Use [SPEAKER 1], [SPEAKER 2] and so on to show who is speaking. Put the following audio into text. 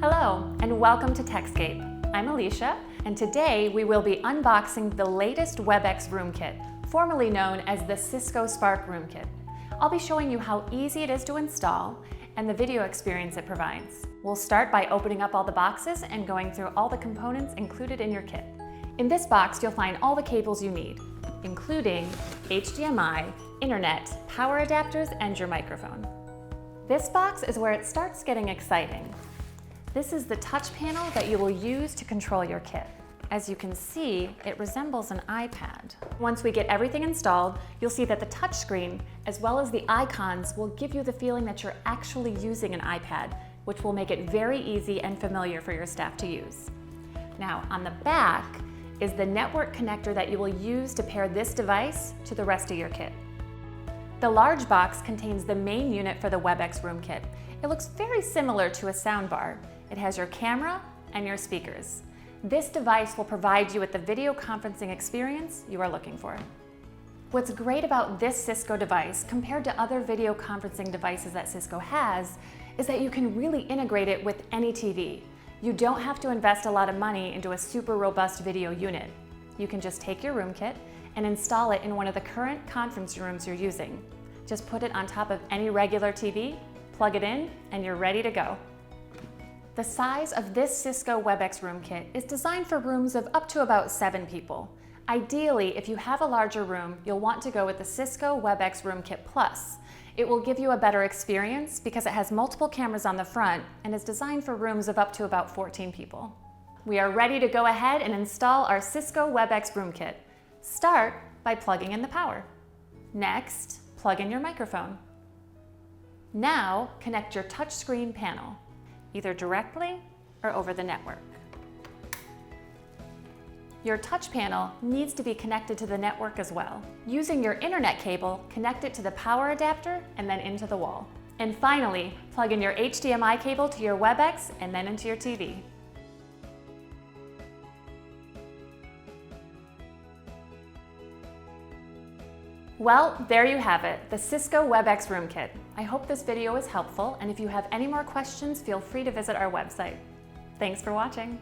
[SPEAKER 1] Hello, and welcome to Tekscape. I'm Alicia, and today we will be unboxing the latest Webex Room Kit, formerly known as the Cisco Spark Room Kit. I'll be showing you how easy it is to install and the video experience it provides. We'll start by opening up all the boxes and going through all the components included in your kit. In this box, you'll find all the cables you need, including HDMI, internet, power adapters, and your microphone. This box is where it starts getting exciting. This is the touch panel that you will use to control your kit. As you can see, it resembles an iPad. Once we get everything installed, you'll see that the touch screen, as well as the icons, will give you the feeling that you're actually using an iPad, which will make it very easy and familiar for your staff to use. Now, on the back is the network connector that you will use to pair this device to the rest of your kit. The large box contains the main unit for the Webex Room Kit. It looks very similar to a soundbar. It has your camera and your speakers. This device will provide you with the video conferencing experience you are looking for. What's great about this Cisco device compared to other video conferencing devices that Cisco has is that you can really integrate it with any TV. You don't have to invest a lot of money into a super robust video unit. You can just take your room kit and install it in one of the current conference rooms you're using. Just put it on top of any regular TV, plug it in, and you're ready to go. The size of this Cisco Webex Room Kit is designed for rooms of up to about 7 people. Ideally, if you have a larger room, you'll want to go with the Cisco Webex Room Kit Plus. It will give you a better experience because it has multiple cameras on the front and is designed for rooms of up to about 14 people. We are ready to go ahead and install our Cisco Webex Room Kit. Start by plugging in the power. Next, plug in your microphone. Now, connect your touchscreen panel, either directly or over the network. Your touch panel needs to be connected to the network as well. Using your internet cable, connect it to the power adapter and then into the wall. And finally, plug in your HDMI cable to your Webex and then into your TV. Well, there you have it, the Cisco Webex Room Kit. I hope this video was helpful, and if you have any more questions, feel free to visit our website. Thanks for watching.